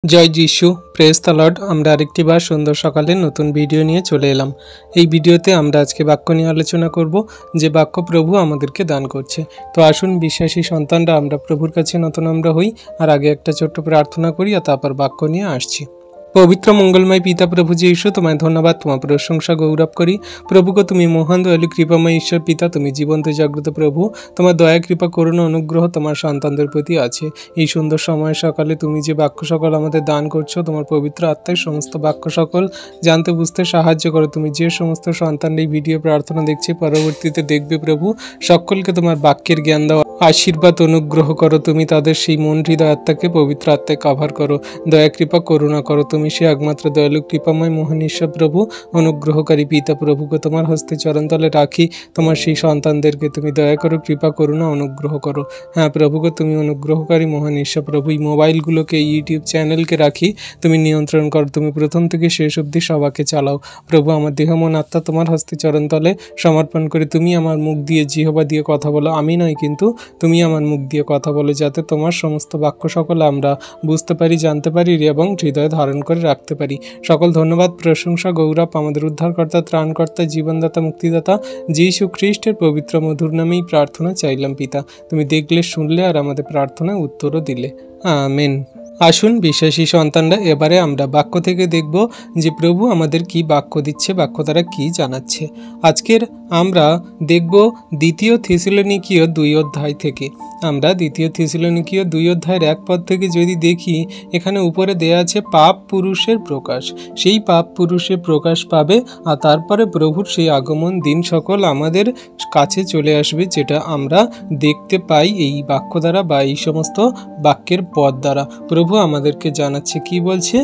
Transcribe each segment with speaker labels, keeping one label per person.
Speaker 1: জয় যিশু, praise the Lord. আমরা আরেকটি বার সুন্দর সকালে নতুন ভিডিও নিয়ে চলে এলাম। এই ভিডিওতে আমরা আজকে বাক্য নিয়ে আলোচনা করব, যে বাক্য প্রভু আমাদেরকে দান করছে। তো আসুন বিশ্বাসী সন্তানরা আমরা প্রভুর কাছে আমরা হই, আর আগে একটা ছোট্ট প্রার্থনা করি, আর তারপর বাক্য নিয়ে আসছি। পবিত্র মঙ্গলময় পিতা প্রভু যীশু, তোমায় ধন্যবাদ, তোমার প্রশংসা গৌরব করি। প্রভুকে তুমি মহান দয়ালু কৃপাময় ঈশ্বর পিতা, তুমি জীবন্ত জাগ্রত প্রভু। তোমার দয়া কৃপা করুণা অনুগ্রহ তোমার সন্তানদের প্রতি আছে। এই সুন্দর সময় সকালে তুমি যে বাক্য সকল আমাদের দান করছো, তোমার পবিত্র আত্মায় সমস্ত বাক্য সকল জানতে বুঝতে সাহায্য করো। তুমি যে সমস্ত সন্তান এই ভিডিও প্রার্থনা দেখছে, পরবর্তীতে দেখবে প্রভু, সকলকে তোমার বাক্যের জ্ঞান দাও, আশীর্বাদ অনুগ্রহ করো। তুমি তাদের সেই মন হৃদয় আত্মাকে পবিত্র আত্মায় কভার করো, দয়া কৃপা করুণা করো। তুমি সে একমাত্র দয়ালু কৃপাময় মহান ঈশ্বর প্রভু, অনুগ্রহকারী পিতা প্রভুকে তোমার হস্তে চরণতলে রাখি। তোমার সেই সন্তানদেরকে তুমি দয়া করো, কৃপা করুণা অনুগ্রহ করো। হ্যাঁ প্রভুকে তুমি অনুগ্রহকারী মহান ঈশ্বর প্রভু, এই মোবাইলগুলোকে, ইউটিউব চ্যানেলকে রাখি, তুমি নিয়ন্ত্রণ করো। তুমি প্রথম থেকে শেষ অবধি সবাকে চালাও প্রভু। আমার দেহ মন আত্মা তোমার হস্তে চরণতলে সমর্পণ করে তুমি আমার মুখ দিয়ে, জিহ্বা দিয়ে কথা বলো। আমি নয়, কিন্তু তুমি আমার মুখ দিয়ে কথা বলো, যাতে তোমার সমস্ত বাক্য সকল আমরা বুঝতে পারি, জানতে পারি এবং হৃদয়ে ধারণ করে রাখতে পারি। সকল ধন্যবাদ, প্রশংসা, গৌরব আমাদের উদ্ধারকর্তা, ত্রাণকর্তা, জীবনদাতা, মুক্তিদাতা যীশু খ্রিস্টের পবিত্র মধুর নামেই প্রার্থনা চাইলাম পিতা। তুমি দেখলে, শুনলে, আর আমাদের প্রার্থনায় উত্তরও দিলে। আমেন। আসুন বিশ্বাসী সন্তানরা, এবারে আমরা বাক্য থেকে দেখব যে প্রভু আমাদের কি বাক্য দিচ্ছে, বাক্য দ্বারা কি জানাচ্ছে। আজকের আমরা দেখব দ্বিতীয় থেসেলনিকীয় 2 অধ্যায় থেকে। আমরা দ্বিতীয় থেসেলনিকীয় 2 অধ্যায়ের 1 পদ থেকে যদি দেখি, এখানে উপরে দেয়া আছে পাপ পুরুষের প্রকাশ। সেই পাপ পুরুষের প্রকাশ পাবে, আর তারপরে প্রভুর সেই আগমন দিন সকল আমাদের কাছে চলে আসবে, যেটা আমরা দেখতে পাই এই বাক্য দ্বারা বা এই সমস্ত বাক্যের পদ দ্বারা। প্রভু আমাদেরকে জানাচ্ছে, কি বলছে?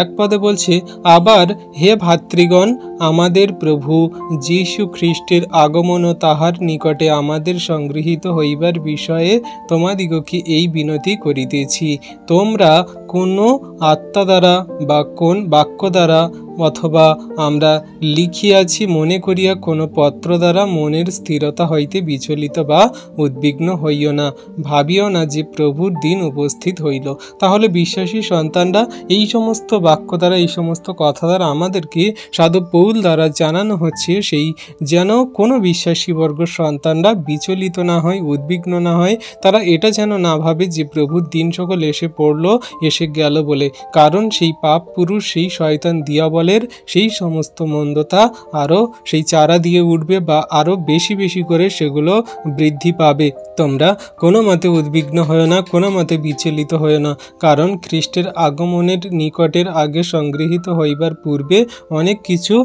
Speaker 1: 1 পদে বলছে, আবার হে ভাতৃগণ, আমাদের প্রভু যীশু খ্রিস্টের আগমন ও তাহার নিকটে আমাদের সংগৃহীত হইবার বিষয়ে তোমাদিগকে এই বিনতি করিতেছি। তোমরা কোনো আত্মা দ্বারা বা কোন বাক্য দ্বারা অথবা আমরা লিখিয়াছি মনে করিয়া কোনো পত্র দ্বারা মনের স্থিরতা হইতে বিচলিত বা উদ্বিগ্ন হইও না, ভাবিও না যে প্রভুর দিন উপস্থিত হইল। তাহলে বিশ্বাসী সন্তানরা, এই সমস্ত বাক্য দ্বারা, এই সমস্ত কথা দ্বারা আমাদেরকে সাধু পৌল দ্বারা জানানো হচ্ছে, সেই যেন কোনো বিশ্বাসী বর্গ সন্তানরা বিচলিত না হয়, উদ্বিগ্ন না হয়। তারা এটা যেন না ভাবে যে প্রভুর দিন সকল এসে পড়লো, এসে গেল বলে। কারণ সেই পাপ পুরুষ, সেই শয়তান দিয়াবলের সেই সমস্ত মন্দতা আরও সেই চারা দিয়ে উঠবে, বা আরও বেশি বেশি করে সেগুলো বৃদ্ধি পাবে। তোমরা কোনো মতে উদ্বিগ্ন হয় না, কোনো মতে বিচলিত হয় না, কারণ খ্রিস্টের আগমনের নিকটের আগে সংগৃহীত হইবার পূর্বে অনেক কিছু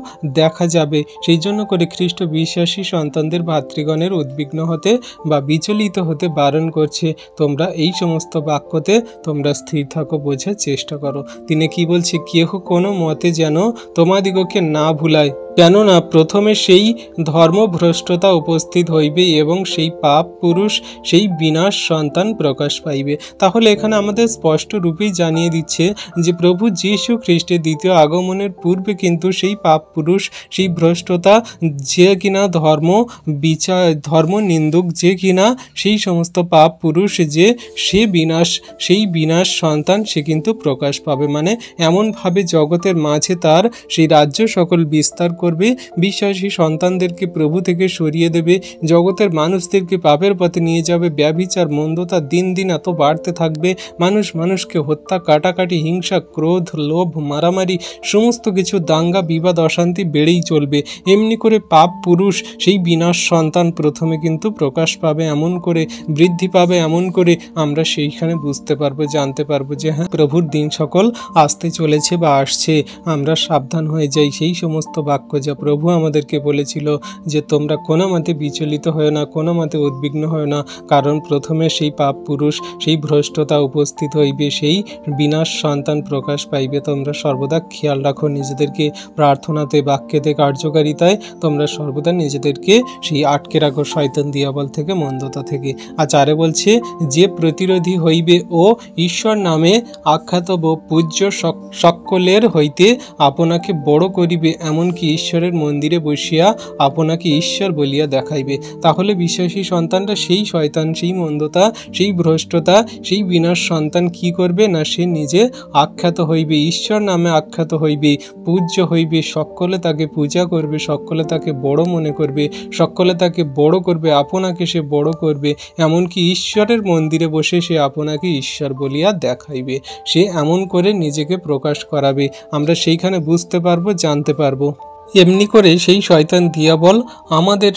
Speaker 1: দেখা যাবে। সেই জন্য করে খ্রিস্ট বিশ্বাসী সন্তানদের, ভাতৃগণের উদ্বিগ্ন হতে বা বিচলিত হতে বারণ করছে। তোমরা এই সমস্ত বাক্যতে তোমরা স্থির থাকো, বোঝার চেষ্টা করো। তিনি কি বলছে? কেহ কোনো মতে যেন তোমাদিগকে না ভুলায়, কেননা প্রথমে সেই ধর্মভ্রষ্টতা উপস্থিত হইবে এবং সেই পাপ পুরুষ, সেই বিনাশ সন্তান প্রকাশ পাইবে। তাহলে এখানে আমাদের স্পষ্ট রূপেই জানিয়ে দিচ্ছে যে প্রভু যীশু খ্রিস্টের দ্বিতীয় আগমনের পূর্বে কিন্তু সেই পাপ পুরুষ, সেই ভ্রষ্টতা, যে কিনা ধর্ম নিন্দুক, যে কিনা সেই সমস্ত পাপ পুরুষ, যে সে বিনাশ, সেই বিনাশ সন্তান সে কিন্তু প্রকাশ পাবে। মানে এমনভাবে জগতের মাঝে তার সেই রাজ্য সকল বিস্তার করবে, বিশ্বাসী সন্তানদেরকে প্রভু থেকে সরিয়ে দেবে, জগতের মানুষদেরকে পাপের পথে নিয়ে যাবে। ব্যভিচার, মন্দতা দিন দিন এত বাড়তে থাকবে, মানুষ মানুষকে হত্যা, কাটাকাটি, হিংসা, ক্রোধ, লোভ, মারামারি, সমস্ত কিছু, দাঙ্গা, বিবাদ, অশান্তি বেড়েই চলবে। এমনি করে পাপ পুরুষ, সেই বিনাশ সন্তান প্রথমে কিন্তু প্রকাশ পাবে, এমন করে বৃদ্ধি পাবে, এমন করে আমরা সেইখানে বুঝতে পারবো, জানতে পারবো যে হ্যাঁ, প্রভুর দিন সকল আসতে চলেছে বা আসছে। আমরা সাবধান হয়ে যাই সেই সমস্ত বাক্য যা প্রভু আমাদেরকে বলেছিল, যে তোমরা কোনো মতে বিচলিত হয় না, কোনো মতে উদ্বিগ্ন হয় না, কারণ প্রথমে সেই পাপ পুরুষ, সেই ভ্রষ্টতা উপস্থিত হইবে, সেই বিনাশ সন্তান প্রকাশ পাইবে। তোমরা সর্বদা খেয়াল রাখো নিজেদেরকে, প্রার্থনাতে, বাক্যেতে, কার্যকারিতায় তোমরা সর্বদা নিজেদেরকে সেই আটকে রাখো শয়তান দিয়াবল থেকে, মন্দতা থেকে। আর 4 বলছে, যে প্রতিরোধী হইবে ও ঈশ্বর নামে আখ্যাত পূজ্য সকলের হইতে আপনাকে বড় করিবে, এমনকি ঈশ্বরের মন্দিরে বসিয়া আপনাকে ঈশ্বর বলিয়া দেখাইবে। তাহলে বিশ্বাসী সন্তানরা সেই শয়তান, সেই মন্দতা, সেই ভ্রষ্টতা, সেই বিনাশ সন্তান কি করবে না, সে নিজে আখ্যাত হইবে, ঈশ্বর নামে আখ্যাত হইবে, পূজ্য হইবে, সকলে তাকে পূজা করবে, সকলে তাকে বড় মনে করবে, সকলে তাকে বড় করবে, আপনাকে সে বড় করবে, এমনকি ঈশ্বরের মন্দিরে বসে সে আপনাকে ঈশ্বর বলিয়া দেখাইবে। সে এমন করে নিজেকে প্রকাশ করাবে, আমরা সেইখানে বুঝতে পারবো, জানতে পারবো। এমনি করে সেই শয়তান দিয়াবল আমাদের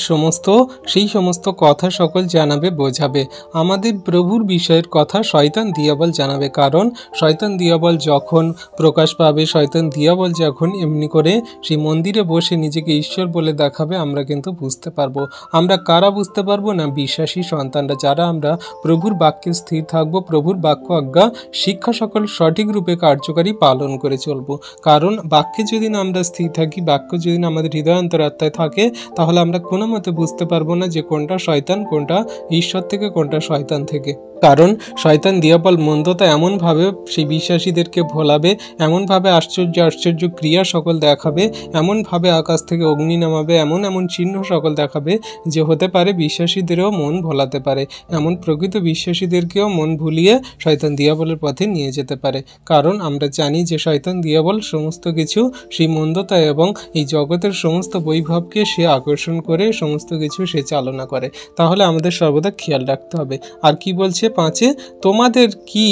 Speaker 1: সেই সমস্ত কথা সকল জানাবে, বোঝাবে। আমাদের প্রভুর বিষয়ের কথা শয়তান দিয়াবল জানাবে, কারণ শয়তান দিয়াবল যখন প্রকাশ পাবে, শয়তান দিয়াবল যখন এমনি করে সেই মন্দিরে বসে নিজেকে ঈশ্বর বলে দেখাবে, আমরা কিন্তু বুঝতে পারবো। আমরা কারা বুঝতে পারবো না? বিশ্বাসী সন্তানরা, যারা আমরা প্রভুর বাক্যে স্থির থাকবো, প্রভুর বাক্য আজ্ঞা শিক্ষা সকল সঠিক রূপে কার্যকারী পালন করে চলবো। কারণ বাক্যে যদি না আমরা স্থির থাকি, বাক্য যদি না আমাদের হৃদয় অন্তরাত্মায় থাকে, তাহলে আমরা কোনো মতে বুঝতে পারবো না যে কোনটা শয়তান, কোনটা ঈশ্বর থেকে, কোনটা শয়তান থেকে। কারণ শয়তান দিয়াবল মন্দতা এমনভাবে সেই বিশ্বাসীদেরকে ভোলাবে, এমনভাবে আশ্চর্য আশ্চর্য ক্রিয়া সকল দেখাবে, এমনভাবে আকাশ থেকে অগ্নি নামাবে, এমন এমন চিহ্ন সকল দেখাবে যে হতে পারে বিশ্বাসীদেরও মন ভোলাতে পারে, এমন প্রকৃত বিশ্বাসীদেরকেও মন ভুলিয়ে শয়তান দিয়াবলের পথে নিয়ে যেতে পারে। কারণ আমরা জানি যে শয়তান দিয়াবল সমস্ত কিছু সেই মন্দতা এবং এই জগতের সমস্ত বৈভবকে সে আকর্ষণ করে সমস্ত কিছু সে চালনা করে। তাহলে আমাদের সর্বদা খেয়াল রাখতে হবে। আর কি বলছে 5-এ, তোমাদের কি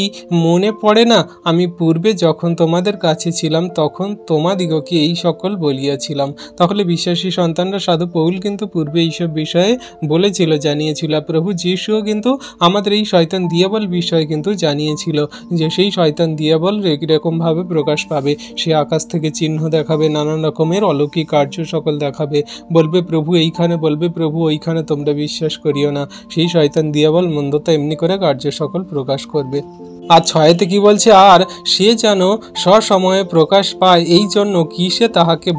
Speaker 1: মনে পড়ে না আমি পূর্বে যখন তোমাদের কাছে ছিলাম তখন তোমাদিগকে এই সকল বলিয়াছিলাম। তাহলে বিশ্বাসী সন্তানরা, সাধু পৌল কিন্তু পূর্বে এইসব বিষয়ে বলেছিল, জানিয়েছিল। প্রভু যিশুও কিন্তু আমাদের এই শয়তান দিয়াবল বিষয়ে কিন্তু জানিয়েছিল যে সেই শয়তান দিয়াবল এরকমভাবে প্রকাশ পাবে, সে আকাশ থেকে চিহ্ন দেখাবে, নানান রকমের অলৌকিক কার্য সকল দেখাবে, বলবে প্রভু এইখানে, বলবে প্রভু ওইখানে, তোমরা বিশ্বাস করিও না। সেই শয়তান দিয়াবল মন্দতা এমনি করে কার্য সকল প্রকাশ করবে। আর 6-তে কি বলছে, আর সে যেন সসময়ে প্রকাশ পায়, এই জন্য কিসে তাহাকে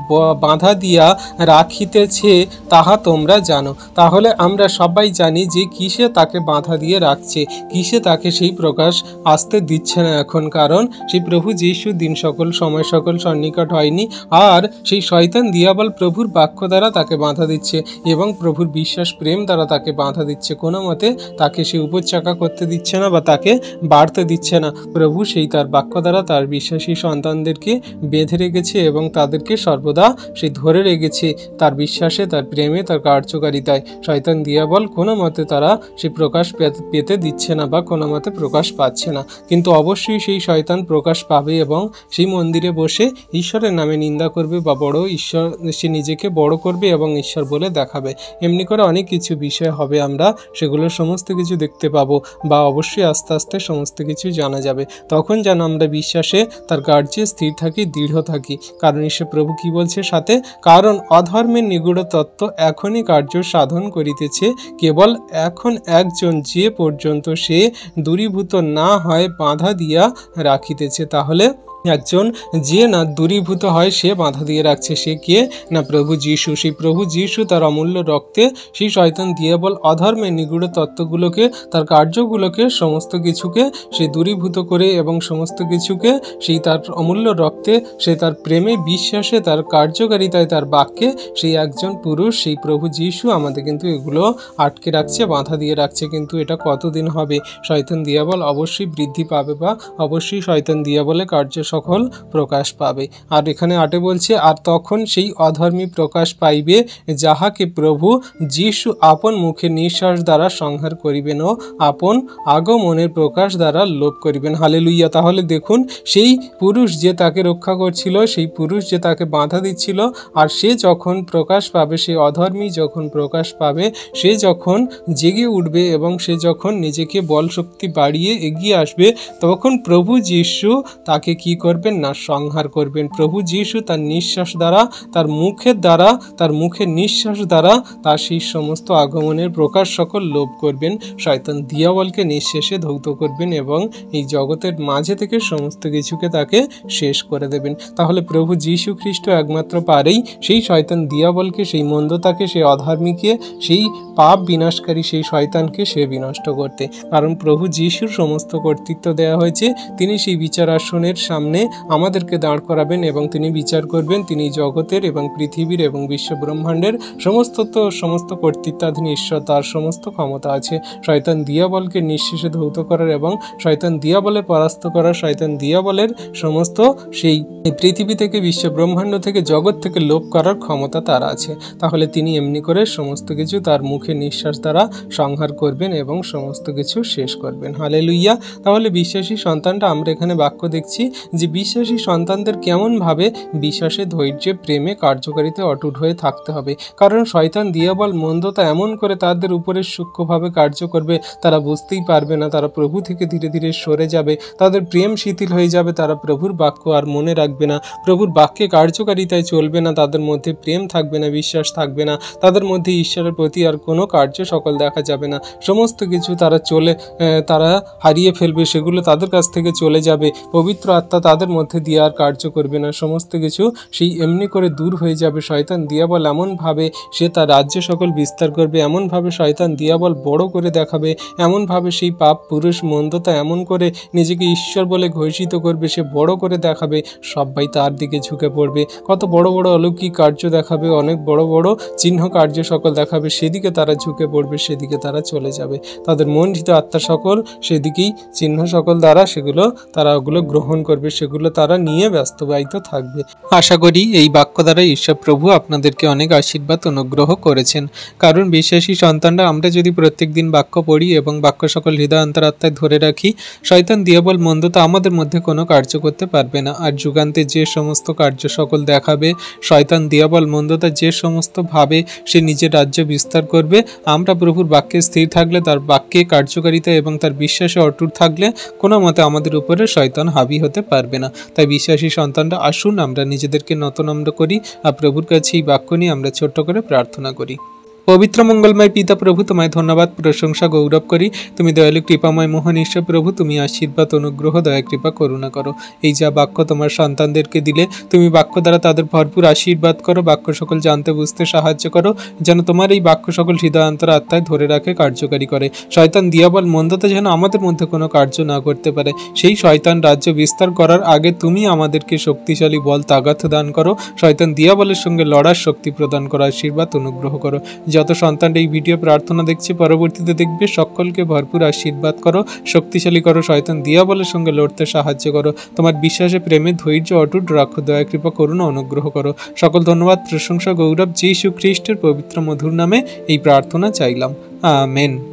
Speaker 1: বাঁধা দিয়া রাখিতেছে তাহা তোমরা জানো। তাহলে আমরা সবাই জানি যে কিসে তাকে বাঁধা দিয়ে রাখছে, কিসে তাকে সেই প্রকাশ আসতে দিচ্ছে না এখন। কারণ সেই প্রভু যিশু দিন সকল সময় সকল সন্নিকট হয়নি, আর সেই শয়তান দিয়াবল প্রভুর বাক্য দ্বারা তাকে বাঁধা দিচ্ছে এবং প্রভুর বিশ্বাস প্রেম দ্বারা তাকে বাঁধা দিচ্ছে। কোনো মতে তাকে সে উপচাকা করতে দিচ্ছে না বা তাকে বাড়তে দিচ্ছে না। প্রভু সেই তার বাক্য দ্বারা তার বিশ্বাসী সন্তানদেরকে বেঁধে রেখেছে এবং তাদেরকে সর্বদা সেই ধরে রেখেছে তার বিশ্বাসে, তার প্রেমে, তার কার্যকারিতায়। শয়তান দিয়াবল কোনো মতে তারা সেই প্রকাশ পেতে দিচ্ছে না বা কোনো মতে প্রকাশ পাচ্ছে না। কিন্তু অবশ্যই সেই শয়তান প্রকাশ পাবে এবং সেই মন্দিরে বসে ঈশ্বরের নামে নিন্দা করবে বা বড় ঈশ্বর, সে নিজেকে বড় করবে এবং ঈশ্বর বলে দেখাবে। এমনি করে অনেক কিছু বিষয় হবে, আমরা সেগুলো সমস্ত কিছু দেখতে পাবো বা অবশ্যই আস্তে আস্তে সমস্ত কিছু জানা যাবে। তখন যেন আমরা বিশ্বাসে তার কার্যে স্থির থাকি, দৃঢ় থাকি। কারণ ঈশ্বর প্রভু কি বলছে সাথে, কারণ অধর্মের নিগূঢ় তত্ত্ব এখনই কার্য সাধন করিতেছে, কেবল এখন একজন যে পর্যন্ত সে দূরীভূত না হয় বাঁধা দিয়া রাখিতেছে। তাহলে একজন যে না দূরীভূত হয় সে বাঁধা দিয়ে রাখছে, সে কে না প্রভু যিশু। সেই প্রভু যিশু তার অমূল্য রক্তে সেই শয়তান দিয়াবল অধর্মের নিগূঢ় তত্ত্বগুলোকে, তার কার্যগুলোকে, সমস্ত কিছুকে সে দূরীভূত করে এবং সমস্ত কিছুকে সেই তার অমূল্য রক্তে, সে তার প্রেমে, বিশ্বাসে, তার কার্যকারিতায়, তার বাক্যে সেই একজন পুরুষ, সেই প্রভু যিশু আমাদের কিন্তু এগুলো আটকে রাখছে, বাঁধা দিয়ে রাখছে। কিন্তু এটা কতদিন হবে? শয়তান দিয়াবল অবশ্যই বৃদ্ধি পাবে বা অবশ্যই শয়তান দিয়াবলে কার্য সকল প্রকাশ পাবে। আর এখানে 8-এ বলছে, আর তখন সেই অধর্মী প্রকাশ পাইবে যাহাকে প্রভু যিশু আপন মুখে নিঃশ্বাস দ্বারা সংহার করিবেন ও আপন আগমনের প্রকাশ দ্বারা লোপ করিবেন। হালেলুইয়া। তাহলে দেখুন, সেই পুরুষ যে তাকে রক্ষা করছিল, সেই পুরুষ যে তাকে বাধা দিচ্ছিল, আর সে যখন প্রকাশ পাবে, সে অধর্মী যখন প্রকাশ পাবে, সে যখন জেগে উঠবে এবং সে যখন নিজেকে বল শক্তি বাড়িয়ে এগিয়ে আসবে, তখন প্রভু যিশু তাকে কি করবেন না সংহার করবেন। প্রভু যিশু তার নিঃশ্বাস দ্বারা, তার মুখের দ্বারা, তার মুখের নিঃশ্বাস দ্বারা তার সেই সমস্ত আগমনের প্রকাশ সকল লোপ করবেন। শয়তান দিয়াবলকে নিঃশেষে ধৌত করবেন এবং এই জগতের মাঝে থেকে সমস্ত কিছুকে তাকে শেষ করে দেবেন। তাহলে প্রভু যিশু খ্রিস্ট একমাত্র পারেই সেই শয়তান দিয়াবলকে, সেই মন্দতাকে, সেই অধর্মীকে, সেই পাপ বিনাশকারী সেই শয়তানকে সে বিনষ্ট করতে। কারণ প্রভু যিশুর সমস্ত কর্তৃত্ব দেওয়া হয়েছে, তিনি সেই বিচার আসনের সামনে সামনে আমাদেরকে দাঁড় করাবেন এবং তিনি বিচার করবেন। তিনি জগতের এবং পৃথিবীর এবং বিশ্ব ব্রহ্মাণ্ডের সমস্ত কর্তৃত্বাধীন ঈশ্বর, তার সমস্ত ক্ষমতা আছে শয়তান দিয়াবলকে নিঃশেষে ধৌত করার এবং শয়তান দিয়াবলের পরাস্ত করার, শয়তান দিয়াবলের সমস্ত সেই পৃথিবী থেকে, বিশ্ব ব্রহ্মাণ্ড থেকে, জগৎ থেকে লোপ করার ক্ষমতা তার আছে। তাহলে তিনি এমনি করে সমস্ত কিছু তার মুখে নিঃশ্বাস দ্বারা সংহার করবেন এবং সমস্ত কিছু শেষ করবেন। হালেলুইয়া। তাহলে বিশ্বাসী সন্তানটা আমরা এখানে বাক্য দেখছি যে বিশ্বাসী সন্তানদের কেমনভাবে বিশ্বাসে, ধৈর্যে, প্রেমে, কার্যকারিতায় অটুট হয়ে থাকতে হবে। কারণ শয়তান দিয়াবল মন্দতা এমন করে তাদের উপরে সূক্ষ্মভাবে কার্য করবে, তারা বুঝতেই পারবে না, তারা প্রভু থেকে ধীরে ধীরে সরে যাবে, তাদের প্রেম শিথিল হয়ে যাবে, তারা প্রভুর বাক্য আর মনে রাখবে না, প্রভুর বাক্যে কার্যকারিতায় চলবে না, তাদের মধ্যে প্রেম থাকবে না, বিশ্বাস থাকবে না, তাদের মধ্যে ঈশ্বরের প্রতি আর কোনো কার্য সকল দেখা যাবে না। সমস্ত কিছু তারা হারিয়ে ফেলবে, সেগুলো তাদের কাছ থেকে চলে যাবে, পবিত্র আত্মা তাদের মধ্যে দিয়ে আর কার্য করবে না, সমস্ত কিছু সেই এমনি করে দূর হয়ে যাবে। শয়তান দিয়াবল এমনভাবে সে তার রাজ্য সকল বিস্তার করবে, এমনভাবে শয়তান দিয়াবল বড় করে দেখাবে, এমনভাবে সেই পাপ পুরুষ মন্দতা এমন করে নিজেকে ঈশ্বর বলে ঘোষিত করবে, সে বড় করে দেখাবে, সবাই তার দিকে ঝুঁকে পড়বে, কত বড় বড় অলৌকিক কার্য দেখাবে, অনেক বড় বড় চিহ্ন কার্য সকল দেখাবে, সেদিকে তারা ঝুঁকে পড়বে, সেদিকে তারা চলে যাবে। তাদের মনজিত আত্মা সকল সেদিকেই চিহ্ন সকল দ্বারা তারা ওগুলো গ্রহণ করবে, সেগুলো তারা নিয়ে বাস্তবায়িত থাকবে। আশা করি এই বাক্য দ্বারা ঈশ্বর প্রভু আপনাদেরকে অনেক আশীর্বাদ অনুগ্রহ করেছেন। কারণ বিশ্বাসী সন্তানরা আমরা যদি প্রত্যেক দিন বাক্য পড়ি এবং বাক্য সকল হৃদয় অন্তরাত্মায় ধরে রাখি, শয়তান দিয়াবল মন্দতা আমাদের মধ্যে কোনো কার্য করতে পারবে না। আর যুগান্তে যে সমস্ত কার্য সকল দেখাবে, শয়তান দিয়াবল মন্দতা যে সমস্ত ভাবে সে নিজের রাজ্য বিস্তার করবে, আমরা প্রভুর বাক্যে স্থির থাকলে, তার বাক্যে কার্যকারিতা এবং তার বিশ্বাসে অটুট থাকলে কোনো মতে আমাদের উপরে শয়তান হাবি হতে পারবে না। তাই বিশ্বাসী সন্তানরা আসুন আমরা নিজেদেরকে নতনম্র করি আর প্রভুর কাছে এই বাক্য নিয়ে আমরা ছোট্ট করে প্রার্থনা করি। পবিত্র মঙ্গলময় পিতা প্রভু, তোমায় ধন্যবাদ, প্রশংসা, গৌরব করি। তুমি দয়ালু, কৃপাময়, মহান ঈশ্বর প্রভু, তুমি আশীর্বাদ, অনুগ্রহ, দয়া, কৃপা, করুণা করো। এই যা বাক্য তোমার সন্তানদেরকে দিলে, তুমি বাক্য দ্বারা তাদের ভরপুর আশীর্বাদ করো, বাক্য সকল জানতে বুঝতে সাহায্য করো, যেন তোমার এই বাক্য সকল হৃদয়ান্তর আত্মায় ধরে রাখে, কার্যকারী করে। শয়তান দিয়াবল মন্দতা যেন আমাদের মধ্যে কোনো কার্য না করতে পারে। সেই শয়তান রাজ্য বিস্তার করার আগে তুমি আমাদেরকে শক্তিশালী বল, তাগাত দান করো। শয়তান দিয়াবলের সঙ্গে লড়ার শক্তি প্রদান করো, আশীর্বাদ অনুগ্রহ করো। যত সন্তান এই ভিডিও প্রার্থনা দেখছে, পরবর্তীতে দেখবে, সকলকে ভরপুর আশীর্বাদ করো, শক্তিশালী করো, শয়তান দিয়াবলের সঙ্গে লড়তে সাহায্য করো। তোমার বিশ্বাসে, প্রেমে, ধৈর্য অটুট রাখো, দয়া, কৃপা, করুণা, অনুগ্রহ করো। সকল ধন্যবাদ, প্রশংসা, গৌরব যিশু খ্রিস্টের পবিত্র মধুর নামে এই প্রার্থনা চাইলাম। আমেন।